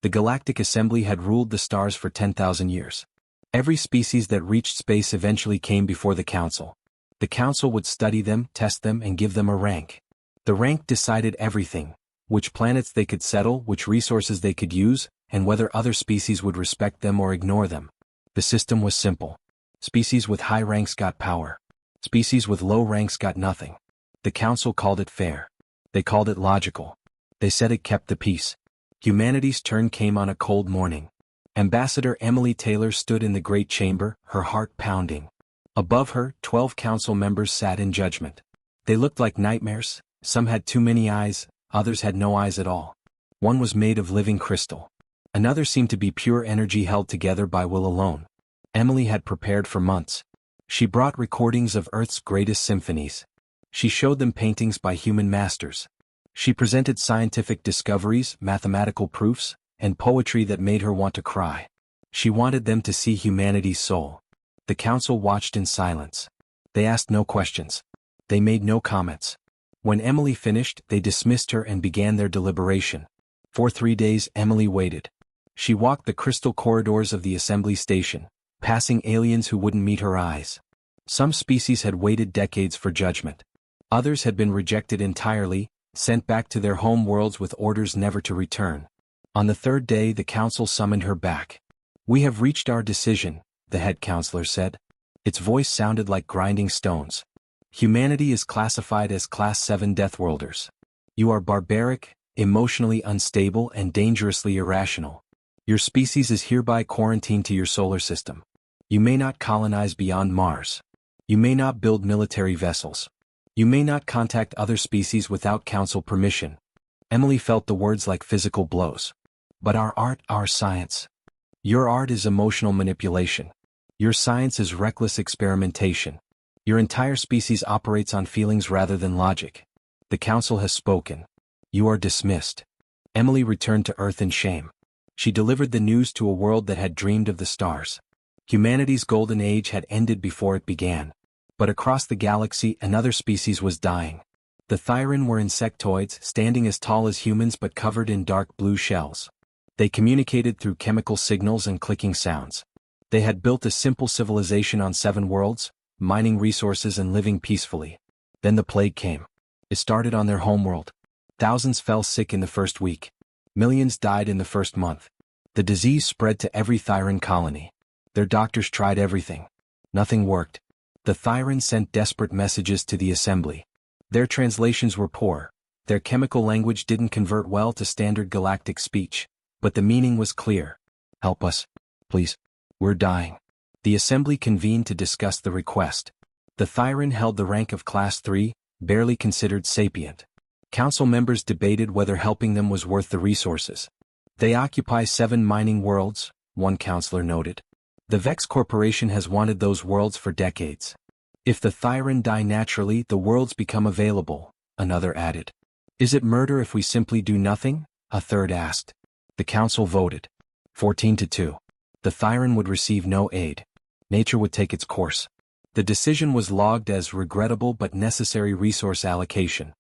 The Galactic Assembly had ruled the stars for 10,000 years. Every species that reached space eventually came before the Council. The Council would study them, test them, and give them a rank. The rank decided everything: which planets they could settle, which resources they could use, and whether other species would respect them or ignore them. The system was simple. Species with high ranks got power. Species with low ranks got nothing. The Council called it fair. They called it logical. They said it kept the peace. Humanity's turn came on a cold morning. Ambassador Emily Taylor stood in the great chamber, her heart pounding. Above her, 12 council members sat in judgment. They looked like nightmares. Some had too many eyes, others had no eyes at all. One was made of living crystal. Another seemed to be pure energy held together by will alone. Emily had prepared for months. She brought recordings of Earth's greatest symphonies. She showed them paintings by human masters. She presented scientific discoveries, mathematical proofs, and poetry that made her want to cry. She wanted them to see humanity's soul. The council watched in silence. They asked no questions. They made no comments. When Emily finished, they dismissed her and began their deliberation. For 3 days Emily waited. She walked the crystal corridors of the assembly station, passing aliens who wouldn't meet her eyes. Some species had waited decades for judgment. Others had been rejected entirely, sent back to their home worlds with orders never to return. On the 3rd day the council summoned her back. "We have reached our decision," the head counselor said. Its voice sounded like grinding stones. "Humanity is classified as Class 7 Deathworlders. You are barbaric, emotionally unstable, and dangerously irrational. Your species is hereby quarantined to your solar system. You may not colonize beyond Mars. You may not build military vessels. You may not contact other species without council permission." Emily felt the words like physical blows. "But our art, our science. Your art is emotional manipulation. Your science is reckless experimentation. Your entire species operates on feelings rather than logic. The council has spoken. You are dismissed." Emily returned to Earth in shame. She delivered the news to a world that had dreamed of the stars. Humanity's golden age had ended before it began. But across the galaxy another species was dying. The Thyran were insectoids, standing as tall as humans but covered in dark blue shells. They communicated through chemical signals and clicking sounds. They had built a simple civilization on 7 worlds, mining resources and living peacefully. Then the plague came. It started on their homeworld. Thousands fell sick in the first week. Millions died in the first month. The disease spread to every Thyran colony. Their doctors tried everything. Nothing worked. The Thyran sent desperate messages to the assembly. Their translations were poor. Their chemical language didn't convert well to standard galactic speech. But the meaning was clear. "Help us, please. We're dying." The assembly convened to discuss the request. The Thyran held the rank of Class 3, barely considered sapient. Council members debated whether helping them was worth the resources. "They occupy 7 mining worlds," one counselor noted. "The Vex Corporation has wanted those worlds for decades. If the Thyran die naturally, the worlds become available," another added. "Is it murder if we simply do nothing?" a third asked. The council voted. 14-2. The Thyran would receive no aid. Nature would take its course. The decision was logged as regrettable but necessary resource allocation.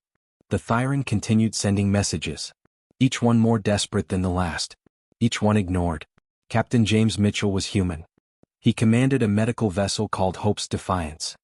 The Thyran continued sending messages. Each one more desperate than the last. Each one ignored. Captain James Mitchell was human. He commanded a medical vessel called Hope's Defiance.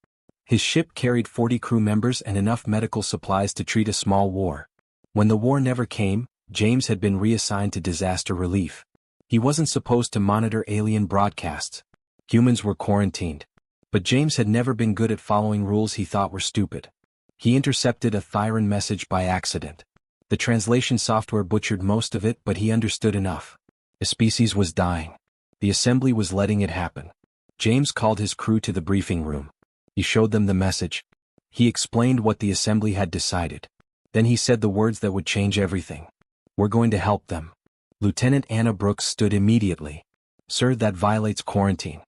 His ship carried 40 crew members and enough medical supplies to treat a small war. When the war never came, James had been reassigned to disaster relief. He wasn't supposed to monitor alien broadcasts. Humans were quarantined. But James had never been good at following rules he thought were stupid. He intercepted a Thyran message by accident. The translation software butchered most of it, but he understood enough. A species was dying. The assembly was letting it happen. James called his crew to the briefing room. He showed them the message. He explained what the assembly had decided. Then he said the words that would change everything. "We're going to help them." Lieutenant Anna Brooks stood immediately. "Sir, that violates quarantine.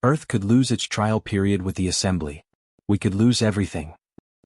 Earth could lose its trial period with the assembly. We could lose everything."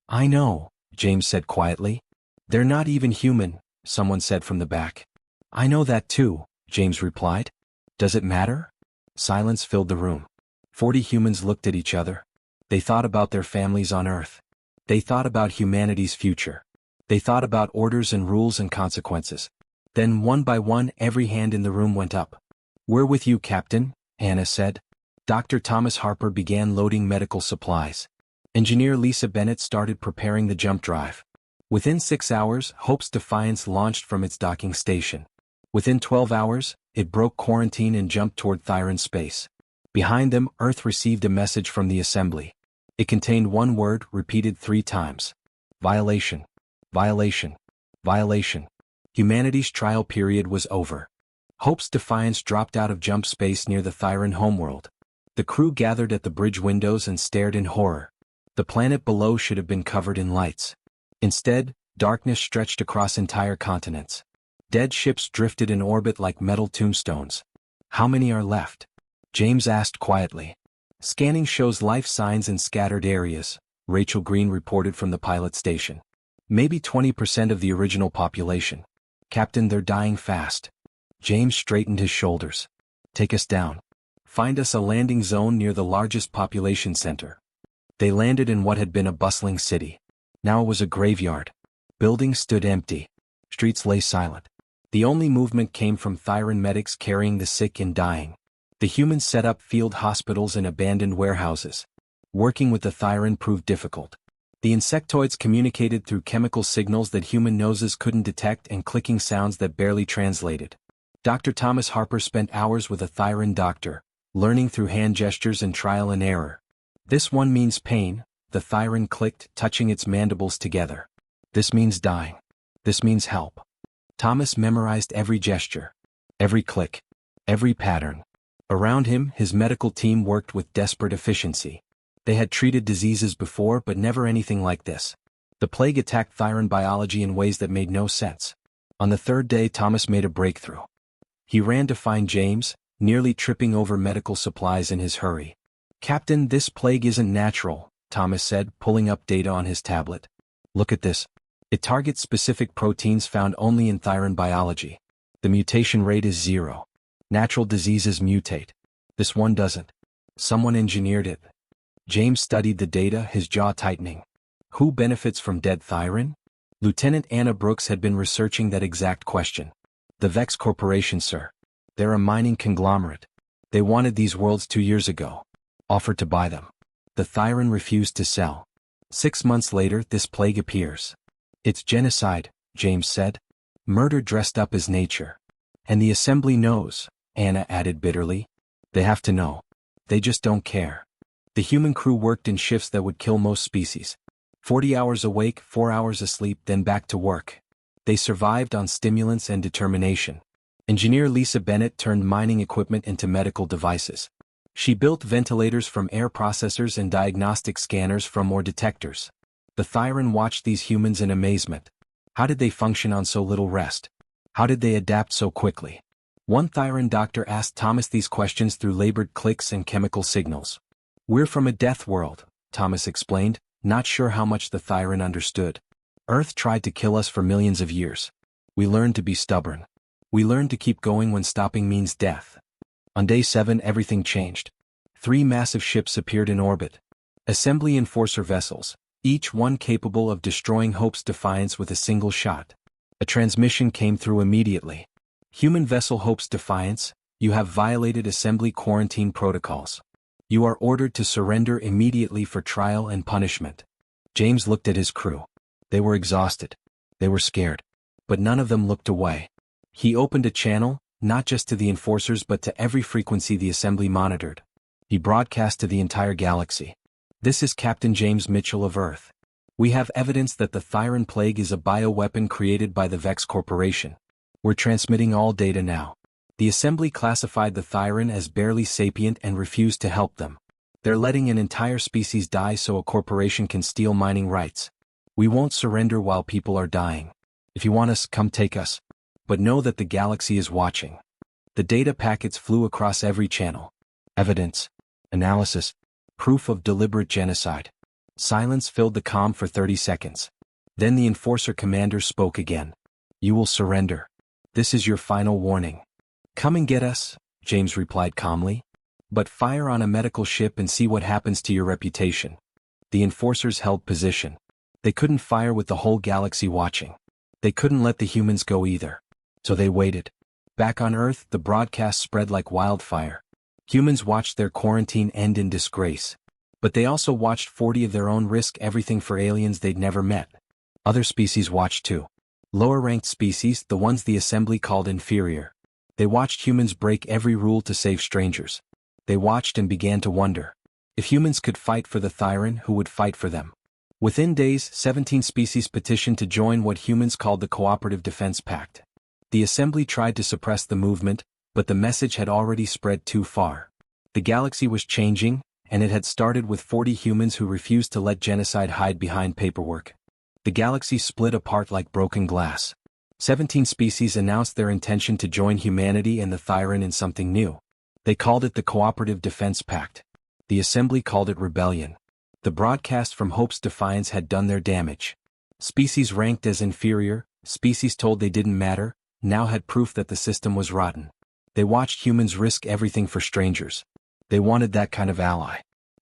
"I know," James said quietly. "They're not even human," someone said from the back. "I know that too," James replied. "Does it matter?" Silence filled the room. 40 humans looked at each other. They thought about their families on Earth. They thought about humanity's future. They thought about orders and rules and consequences. Then one by one every hand in the room went up. "We're with you, Captain," Anna said. Dr. Thomas Harper began loading medical supplies. Engineer Lisa Bennett started preparing the jump drive. Within 6 hours, Hope's Defiance launched from its docking station. Within 12 hours, it broke quarantine and jumped toward Thyron space. Behind them, Earth received a message from the assembly. It contained one word repeated 3 times. Violation. Violation. Violation. Humanity's trial period was over. Hope's Defiance dropped out of jump space near the Thyron homeworld. The crew gathered at the bridge windows and stared in horror. The planet below should have been covered in lights. Instead, darkness stretched across entire continents. Dead ships drifted in orbit like metal tombstones. "How many are left?" James asked quietly. "Scanning shows life signs in scattered areas," Rachel Green reported from the pilot station. "Maybe 20% of the original population. Captain, they're dying fast." James straightened his shoulders. "Take us down. Find us a landing zone near the largest population center." They landed in what had been a bustling city. Now it was a graveyard. Buildings stood empty. Streets lay silent. The only movement came from Thyron medics carrying the sick and dying. The humans set up field hospitals and abandoned warehouses. Working with the Thyron proved difficult. The insectoids communicated through chemical signals that human noses couldn't detect and clicking sounds that barely translated. Dr. Thomas Harper spent hours with a Thyron doctor, learning through hand gestures and trial and error. "This one means pain," the Thyron clicked, touching its mandibles together. "This means dying. This means help." Thomas memorized every gesture, every click, every pattern. Around him, his medical team worked with desperate efficiency. They had treated diseases before but never anything like this. The plague attacked Thyron biology in ways that made no sense. On the 3rd day, Thomas made a breakthrough. He ran to find James, nearly tripping over medical supplies in his hurry. "Captain, this plague isn't natural," Thomas said, pulling up data on his tablet. "Look at this. It targets specific proteins found only in Thyron biology. The mutation rate is 0. Natural diseases mutate. This one doesn't. Someone engineered it." James studied the data, his jaw tightening. Who benefits from dead Thyron? Lieutenant Anna Brooks had been researching that exact question. "The Vex Corporation, sir. They're a mining conglomerate. They wanted these worlds 2 years ago. Offered to buy them. The Thyron refused to sell. 6 months later, this plague appears. It's genocide," James said. "Murder dressed up as nature. And the assembly knows," Anna added bitterly. "They have to know. They just don't care." The human crew worked in shifts that would kill most species. 40 hours awake, 4 hours asleep, then back to work. They survived on stimulants and determination. Engineer Lisa Bennett turned mining equipment into medical devices. She built ventilators from air processors and diagnostic scanners from more detectors. The Thyron watched these humans in amazement. How did they function on so little rest? How did they adapt so quickly? One Thyron doctor asked Thomas these questions through labored clicks and chemical signals. "We're from a death world," Thomas explained, not sure how much the Thyron understood. "Earth tried to kill us for millions of years. We learned to be stubborn. We learned to keep going when stopping means death." On day 7, everything changed. 3 massive ships appeared in orbit. Assembly enforcer vessels, each one capable of destroying Hope's Defiance with a single shot. A transmission came through immediately. "Human vessel Hope's Defiance, you have violated assembly quarantine protocols. You are ordered to surrender immediately for trial and punishment." James looked at his crew. They were exhausted. They were scared. But none of them looked away. He opened a channel, not just to the enforcers but to every frequency the assembly monitored. He broadcast to the entire galaxy. "This is Captain James Mitchell of Earth. We have evidence that the Thyron plague is a bioweapon created by the Vex Corporation. We're transmitting all data now." The assembly classified the Thyron as barely sapient and refused to help them. "They're letting an entire species die so a corporation can steal mining rights. We won't surrender while people are dying. If you want us, come take us. But know that the galaxy is watching." The data packets flew across every channel. Evidence. Analysis. Proof of deliberate genocide. Silence filled the comm for 30 seconds. Then the enforcer commander spoke again. "You will surrender. This is your final warning." "Come and get us," James replied calmly. "But fire on a medical ship and see what happens to your reputation." The enforcers held position. They couldn't fire with the whole galaxy watching. They couldn't let the humans go either. So they waited. Back on Earth, the broadcast spread like wildfire. Humans watched their quarantine end in disgrace. But they also watched 40 of their own risk everything for aliens they'd never met. Other species watched too. Lower-ranked species, the ones the assembly called inferior. They watched humans break every rule to save strangers. They watched and began to wonder. If humans could fight for the Thyran, who would fight for them? Within days, 17 species petitioned to join what humans called the Cooperative Defense Pact. The assembly tried to suppress the movement, but the message had already spread too far. The galaxy was changing, and it had started with 40 humans who refused to let genocide hide behind paperwork. The galaxy split apart like broken glass. 17 species announced their intention to join humanity and the Thyran in something new. They called it the Cooperative Defense Pact. The assembly called it rebellion. The broadcast from Hope's defiance had done their damage. Species ranked as inferior, species told they didn't matter, now had proof that the system was rotten. They watched humans risk everything for strangers. They wanted that kind of ally.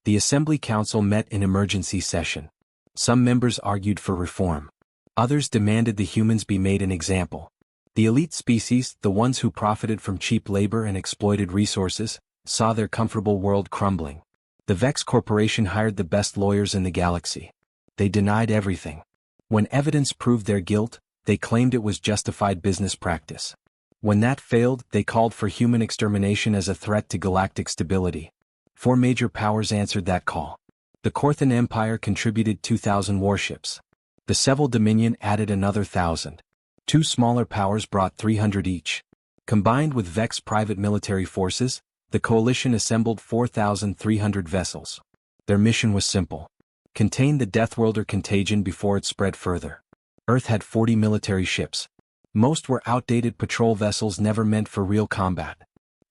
The Assembly Council met in emergency session. Some members argued for reform. Others demanded the humans be made an example. The elite species, the ones who profited from cheap labor and exploited resources, saw their comfortable world crumbling. The Vex Corporation hired the best lawyers in the galaxy. They denied everything. When evidence proved their guilt, they claimed it was justified business practice. When that failed, they called for human extermination as a threat to galactic stability. 4 major powers answered that call. The Corthan Empire contributed 2,000 warships. The Seville Dominion added another 1,000. 2 smaller powers brought 300 each. Combined with Vex private military forces, the coalition assembled 4,300 vessels. Their mission was simple. Contain the Deathworlder contagion before it spread further. Earth had 40 military ships. Most were outdated patrol vessels never meant for real combat.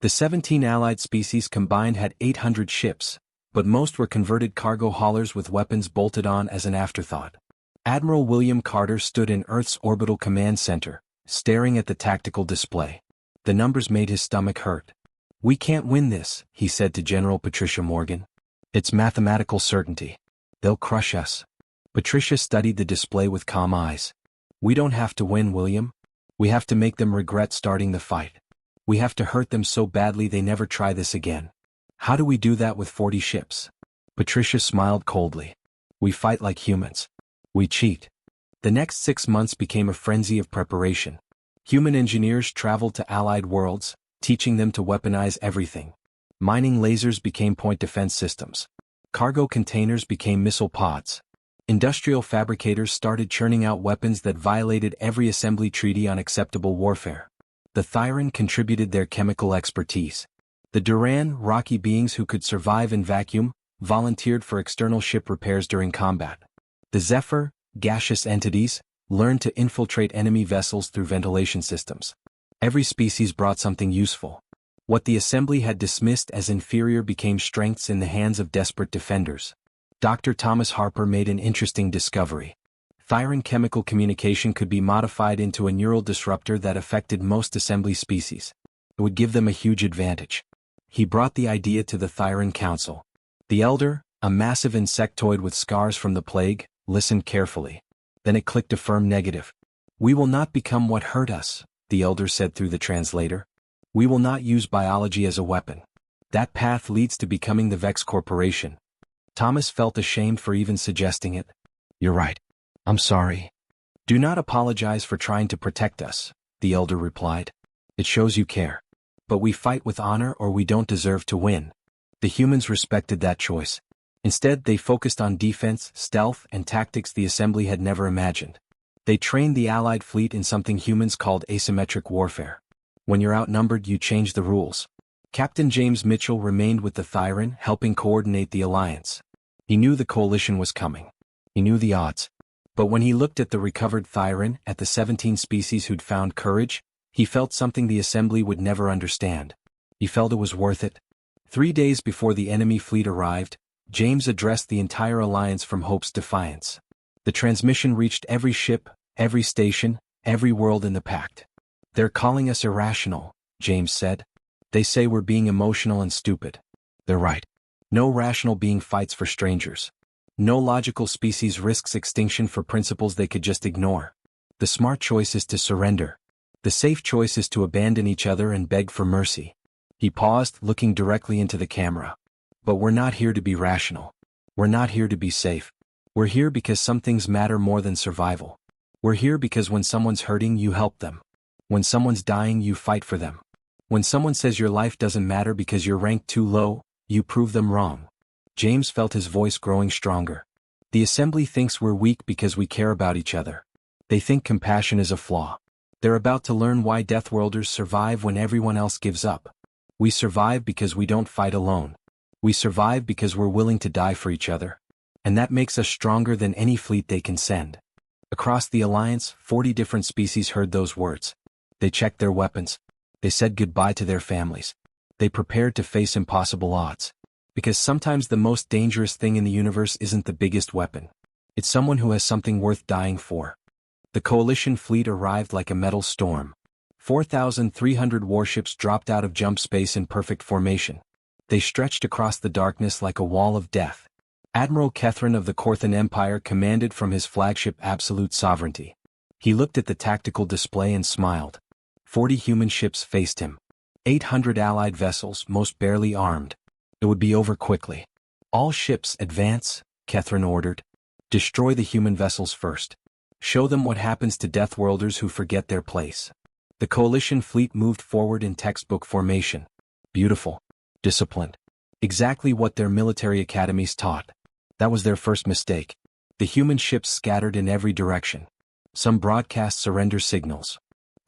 The 17 allied species combined had 800 ships, but most were converted cargo haulers with weapons bolted on as an afterthought. Admiral William Carter stood in Earth's orbital command center, staring at the tactical display. The numbers made his stomach hurt. "We can't win this," he said to General Patricia Morgan. "It's mathematical certainty. They'll crush us." Patricia studied the display with calm eyes. "We don't have to win, William. We have to make them regret starting the fight. We have to hurt them so badly they never try this again." "How do we do that with 40 ships?" Patricia smiled coldly. "We fight like humans. We cheat." The next 6 months became a frenzy of preparation. Human engineers traveled to allied worlds, teaching them to weaponize everything. Mining lasers became point defense systems. Cargo containers became missile pods. Industrial fabricators started churning out weapons that violated every assembly treaty on acceptable warfare. The Thyran contributed their chemical expertise. The Duran, rocky beings who could survive in vacuum, volunteered for external ship repairs during combat. The Zephyr, gaseous entities, learned to infiltrate enemy vessels through ventilation systems. Every species brought something useful. What the assembly had dismissed as inferior became strengths in the hands of desperate defenders. Dr. Thomas Harper made an interesting discovery. Thyran chemical communication could be modified into a neural disruptor that affected most assembly species. It would give them a huge advantage. He brought the idea to the Thyran Council. The Elder, a massive insectoid with scars from the plague, listened carefully. Then it clicked a firm negative. "We will not become what hurt us," the Elder said through the translator. "We will not use biology as a weapon. That path leads to becoming the Vex Corporation." Thomas felt ashamed for even suggesting it. "You're right. I'm sorry." "Do not apologize for trying to protect us," the Elder replied. "It shows you care. But we fight with honor or we don't deserve to win." The humans respected that choice. Instead, they focused on defense, stealth, and tactics the assembly had never imagined. They trained the Allied fleet in something humans called asymmetric warfare. When you're outnumbered, you change the rules. Captain James Mitchell remained with the Thyran, helping coordinate the alliance. He knew the coalition was coming. He knew the odds. But when he looked at the recovered Thyran, at the 17 species who'd found courage, he felt something the assembly would never understand. He felt it was worth it. 3 days before the enemy fleet arrived, James addressed the entire alliance from Hope's defiance. The transmission reached every ship, every station, every world in the pact. "They're calling us irrational," James said. "They say we're being emotional and stupid. They're right. No rational being fights for strangers. No logical species risks extinction for principles they could just ignore. The smart choice is to surrender. The safe choice is to abandon each other and beg for mercy. He paused, looking directly into the camera. But we're not here to be rational. We're not here to be safe. We're here because some things matter more than survival. We're here because when someone's hurting, you help them. When someone's dying, you fight for them. When someone says your life doesn't matter because you're ranked too low, you prove them wrong. James felt his voice growing stronger. The assembly thinks we're weak because we care about each other. They think compassion is a flaw. They're about to learn why Deathworlders survive when everyone else gives up. We survive because we don't fight alone. We survive because we're willing to die for each other. And that makes us stronger than any fleet they can send. Across the Alliance, 40 different species heard those words. They checked their weapons. They said goodbye to their families. They prepared to face impossible odds. Because sometimes the most dangerous thing in the universe isn't the biggest weapon. It's someone who has something worth dying for. The Coalition fleet arrived like a metal storm. 4,300 warships dropped out of jump space in perfect formation. They stretched across the darkness like a wall of death. Admiral Kethrin of the Korthan Empire commanded from his flagship Absolute Sovereignty. He looked at the tactical display and smiled. 40 human ships faced him. 800 allied vessels, most barely armed. It would be over quickly. All ships advance, Kethrin ordered. Destroy the human vessels first. Show them what happens to Deathworlders who forget their place. The Coalition fleet moved forward in textbook formation. Beautiful. Disciplined. Exactly what their military academies taught. That was their first mistake. The human ships scattered in every direction. Some broadcast surrender signals.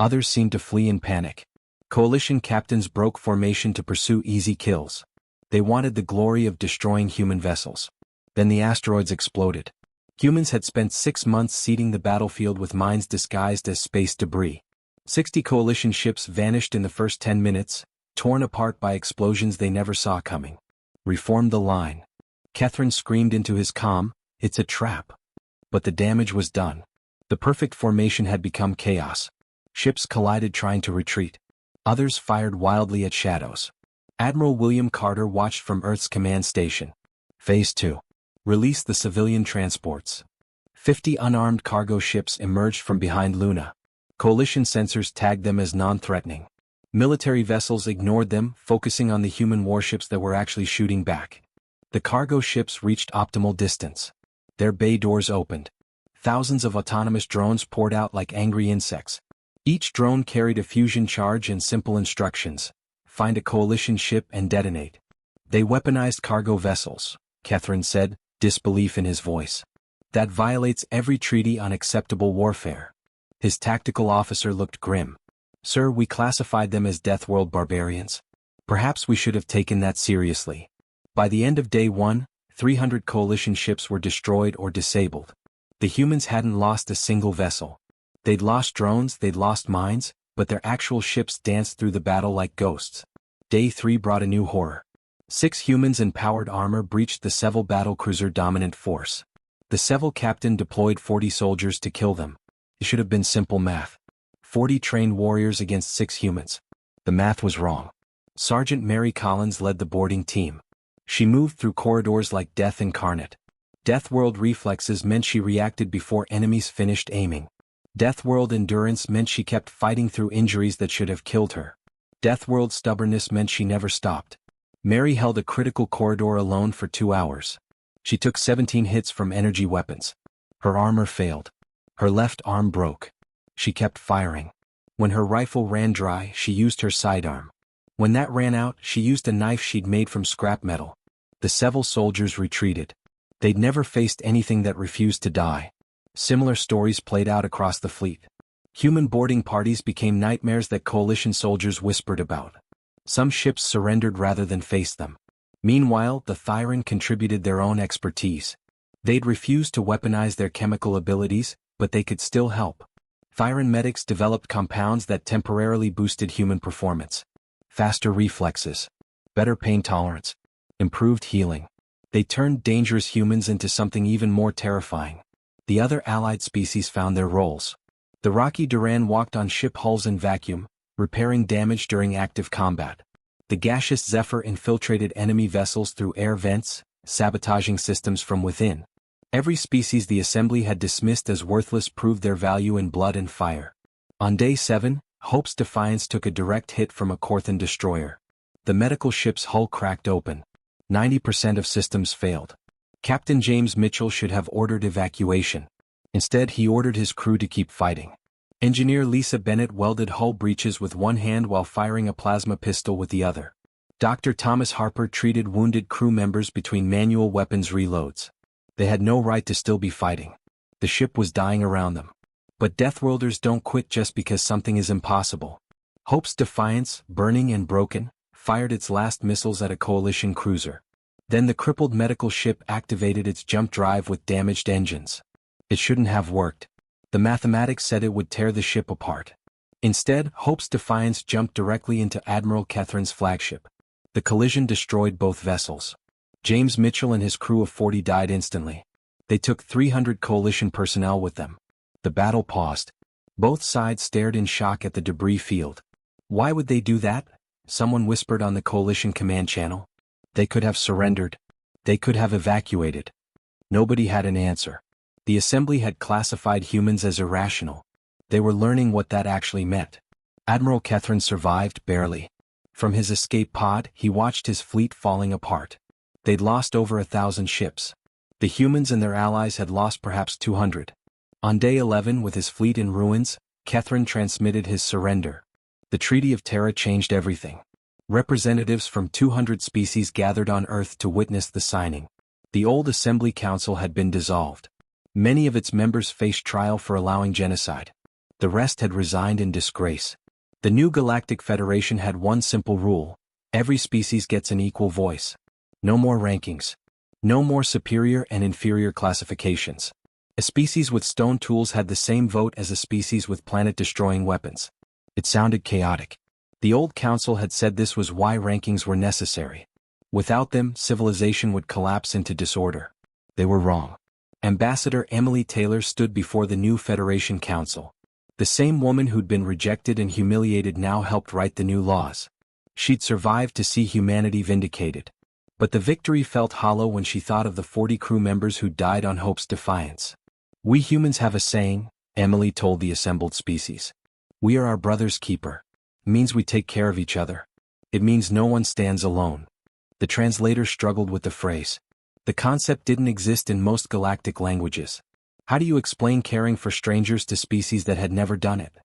Others seemed to flee in panic. Coalition captains broke formation to pursue easy kills. They wanted the glory of destroying human vessels. Then the asteroids exploded. Humans had spent 6 months seeding the battlefield with mines disguised as space debris. 60 Coalition ships vanished in the first 10 minutes, torn apart by explosions they never saw coming. Reform the line. Kethrin screamed into his comm, "It's a trap." But the damage was done. The perfect formation had become chaos. Ships collided trying to retreat. Others fired wildly at shadows. Admiral William Carter watched from Earth's command station. Phase 2. Release the civilian transports. 50 unarmed cargo ships emerged from behind Luna. Coalition sensors tagged them as non-threatening. Military vessels ignored them, focusing on the human warships that were actually shooting back. The cargo ships reached optimal distance. Their bay doors opened. Thousands of autonomous drones poured out like angry insects. Each drone carried a fusion charge and simple instructions. Find a Coalition ship and detonate. They weaponized cargo vessels, Kethrin said, disbelief in his voice. That violates every treaty on acceptable warfare. His tactical officer looked grim. Sir, we classified them as Deathworld barbarians. Perhaps we should have taken that seriously. By the end of day 1, 300 Coalition ships were destroyed or disabled. The humans hadn't lost a single vessel. They'd lost drones, they'd lost mines, but their actual ships danced through the battle like ghosts. Day 3 brought a new horror. 6 humans in powered armor breached the Seville battlecruiser dominant force. The Seville captain deployed 40 soldiers to kill them. It should have been simple math. 40 trained warriors against 6 humans. The math was wrong. Sergeant Mary Collins led the boarding team. She moved through corridors like death incarnate. Deathworld reflexes meant she reacted before enemies finished aiming. Deathworld endurance meant she kept fighting through injuries that should have killed her. Deathworld stubbornness meant she never stopped. Mary held a critical corridor alone for 2 hours. She took 17 hits from energy weapons. Her armor failed. Her left arm broke. She kept firing. When her rifle ran dry, she used her sidearm. When that ran out, she used a knife she'd made from scrap metal. The Seville soldiers retreated. They'd never faced anything that refused to die. Similar stories played out across the fleet. Human boarding parties became nightmares that Coalition soldiers whispered about. Some ships surrendered rather than face them. Meanwhile, the Thyran contributed their own expertise. They'd refused to weaponize their chemical abilities, but they could still help. Thyran medics developed compounds that temporarily boosted human performance. Faster reflexes. Better pain tolerance. Improved healing. They turned dangerous humans into something even more terrifying. The other allied species found their roles. The Rocky Duran walked on ship hulls in vacuum, repairing damage during active combat. The gaseous Zephyr infiltrated enemy vessels through air vents, sabotaging systems from within. Every species the assembly had dismissed as worthless proved their value in blood and fire. On day 7, Hope's Defiance took a direct hit from a Corthan destroyer. The medical ship's hull cracked open. 90% of systems failed. Captain James Mitchell should have ordered evacuation. Instead, he ordered his crew to keep fighting. Engineer Lisa Bennett welded hull breaches with one hand while firing a plasma pistol with the other. Dr. Thomas Harper treated wounded crew members between manual weapons reloads. They had no right to still be fighting. The ship was dying around them. But Deathworlders don't quit just because something is impossible. Hope's Defiance, burning and broken, fired its last missiles at a Coalition cruiser. Then the crippled medical ship activated its jump drive with damaged engines. It shouldn't have worked. The mathematics said it would tear the ship apart. Instead, Hope's Defiance jumped directly into Admiral Catherine's flagship. The collision destroyed both vessels. James Mitchell and his crew of 40 died instantly. They took 300 Coalition personnel with them. The battle paused. Both sides stared in shock at the debris field. Why would they do that? Someone whispered on the Coalition command channel. They could have surrendered. They could have evacuated. Nobody had an answer. The assembly had classified humans as irrational. They were learning what that actually meant. Admiral Catherine survived, barely. From his escape pod, he watched his fleet falling apart. They'd lost over 1,000 ships. The humans and their allies had lost perhaps 200. On day 11, with his fleet in ruins, Catherine transmitted his surrender. The Treaty of Terra changed everything. Representatives from 200 species gathered on Earth to witness the signing. The old Assembly Council had been dissolved. Many of its members faced trial for allowing genocide. The rest had resigned in disgrace. The new Galactic Federation had one simple rule: every species gets an equal voice. No more rankings. No more superior and inferior classifications. A species with stone tools had the same vote as a species with planet-destroying weapons. It sounded chaotic. The old council had said this was why rankings were necessary. Without them, civilization would collapse into disorder. They were wrong. Ambassador Emily Taylor stood before the new Federation Council. The same woman who'd been rejected and humiliated now helped write the new laws. She'd survived to see humanity vindicated. But the victory felt hollow when she thought of the 40 crew members who died on Hope's Defiance. "We humans have a saying," Emily told the assembled species. "We are our brother's keeper." It means we take care of each other. It means no one stands alone. The translator struggled with the phrase. The concept didn't exist in most galactic languages. How do you explain caring for strangers to species that had never done it?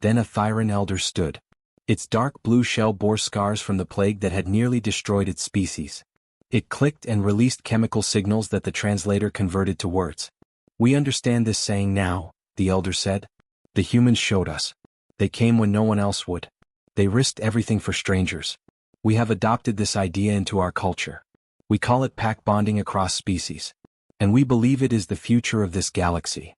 Then a Thyran elder stood. Its dark blue shell bore scars from the plague that had nearly destroyed its species. It clicked and released chemical signals that the translator converted to words. "We understand this saying now," the elder said. "The humans showed us. They came when no one else would. They risked everything for strangers. We have adopted this idea into our culture. We call it pack bonding across species. And we believe it is the future of this galaxy."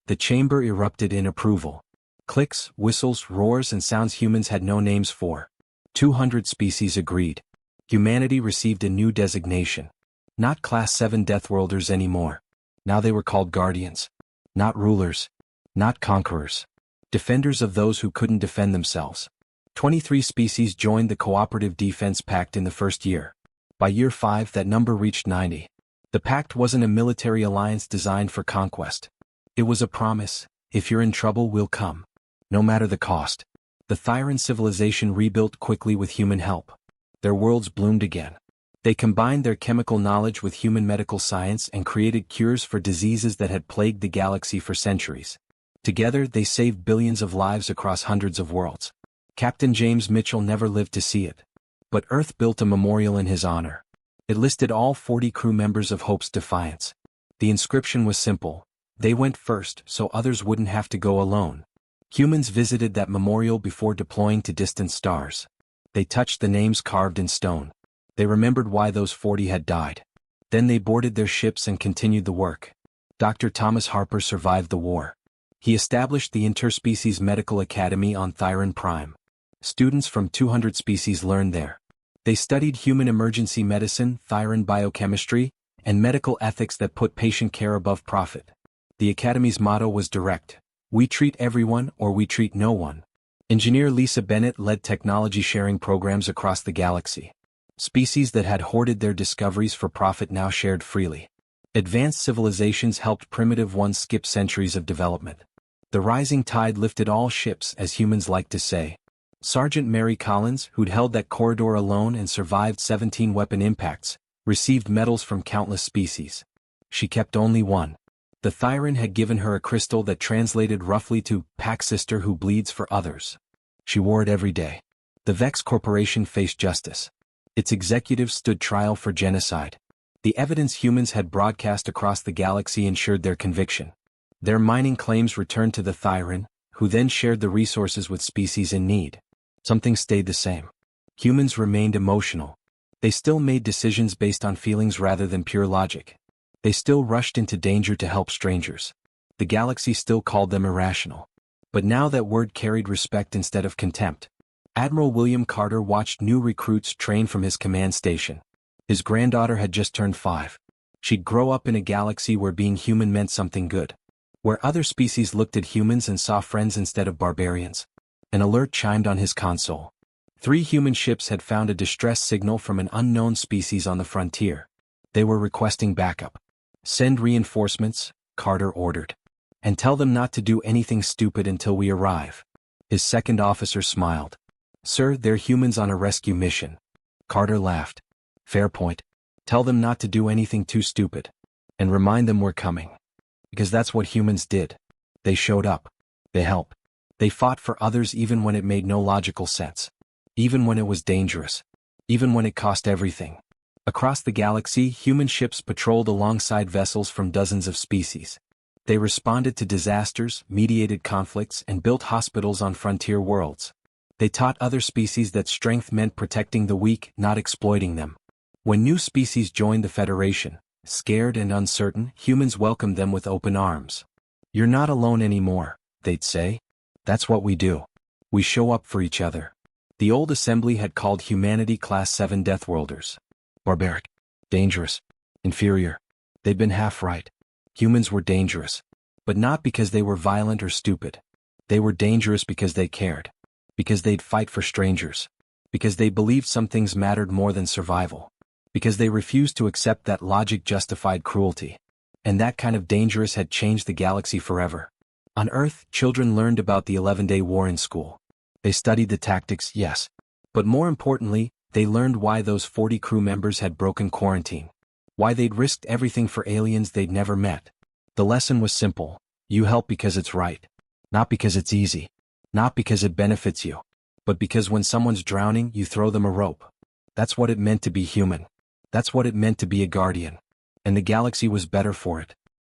The chamber erupted in approval. Clicks, whistles, roars, and sounds humans had no names for. 200 species agreed. Humanity received a new designation. Not Class 7 Deathworlders anymore. Now they were called Guardians. Not rulers. Not conquerors. Defenders of those who couldn't defend themselves. 23 species joined the Cooperative Defense Pact in the first year. By year 5, that number reached 90. The pact wasn't a military alliance designed for conquest. It was a promise: if you're in trouble, we'll come. No matter the cost. The Thyran civilization rebuilt quickly with human help. Their worlds bloomed again. They combined their chemical knowledge with human medical science and created cures for diseases that had plagued the galaxy for centuries. Together, they saved billions of lives across hundreds of worlds. Captain James Mitchell never lived to see it. But Earth built a memorial in his honor. It listed all 40 crew members of Hope's Defiance. The inscription was simple: they went first so others wouldn't have to go alone. Humans visited that memorial before deploying to distant stars. They touched the names carved in stone. They remembered why those 40 had died. Then they boarded their ships and continued the work. Dr. Thomas Harper survived the war. He established the Interspecies Medical Academy on Thyran Prime. Students from 200 species learned there. They studied human emergency medicine, Thyran biochemistry, and medical ethics that put patient care above profit. The Academy's motto was direct: we treat everyone or we treat no one. Engineer Lisa Bennett led technology-sharing programs across the galaxy. Species that had hoarded their discoveries for profit now shared freely. Advanced civilizations helped primitive ones skip centuries of development. The rising tide lifted all ships, as humans like to say. Sergeant Mary Collins, who'd held that corridor alone and survived 17 weapon impacts, received medals from countless species. She kept only one. The Thyran had given her a crystal that translated roughly to "pack sister who bleeds for others." She wore it every day. The Vex Corporation faced justice. Its executives stood trial for genocide. The evidence humans had broadcast across the galaxy ensured their conviction. Their mining claims returned to the Thyran, who then shared the resources with species in need. Something stayed the same. Humans remained emotional. They still made decisions based on feelings rather than pure logic. They still rushed into danger to help strangers. The galaxy still called them irrational. But now that word carried respect instead of contempt. Admiral William Carter watched new recruits train from his command station. His granddaughter had just turned 5. She'd grow up in a galaxy where being human meant something good. Where other species looked at humans and saw friends instead of barbarians. An alert chimed on his console. 3 human ships had found a distress signal from an unknown species on the frontier. They were requesting backup. "Send reinforcements," Carter ordered. "And tell them not to do anything stupid until we arrive." His second officer smiled. "Sir, they're humans on a rescue mission." Carter laughed. "Fair point. Tell them not to do anything too stupid. And remind them we're coming. Because that's what humans did. They showed up. They helped. They fought for others even when it made no logical sense. Even when it was dangerous. Even when it cost everything." Across the galaxy, human ships patrolled alongside vessels from dozens of species. They responded to disasters, mediated conflicts, and built hospitals on frontier worlds. They taught other species that strength meant protecting the weak, not exploiting them. When new species joined the Federation, scared and uncertain, humans welcomed them with open arms. "You're not alone anymore," they'd say. "That's what we do. We show up for each other." The old assembly had called humanity Class 7 Deathworlders. Barbaric, dangerous, inferior. They'd been half right. Humans were dangerous. But not because they were violent or stupid. They were dangerous because they cared. Because they'd fight for strangers. Because they believed some things mattered more than survival. Because they refused to accept that logic justified cruelty. And that kind of dangerous had changed the galaxy forever. On Earth, children learned about the 11-day war in school. They studied the tactics, yes. But more importantly, they learned why those 40 crew members had broken quarantine. Why they'd risked everything for aliens they'd never met. The lesson was simple. You help because it's right. Not because it's easy. Not because it benefits you. But because when someone's drowning, you throw them a rope. That's what it meant to be human. That's what it meant to be a guardian. And the galaxy was better for it.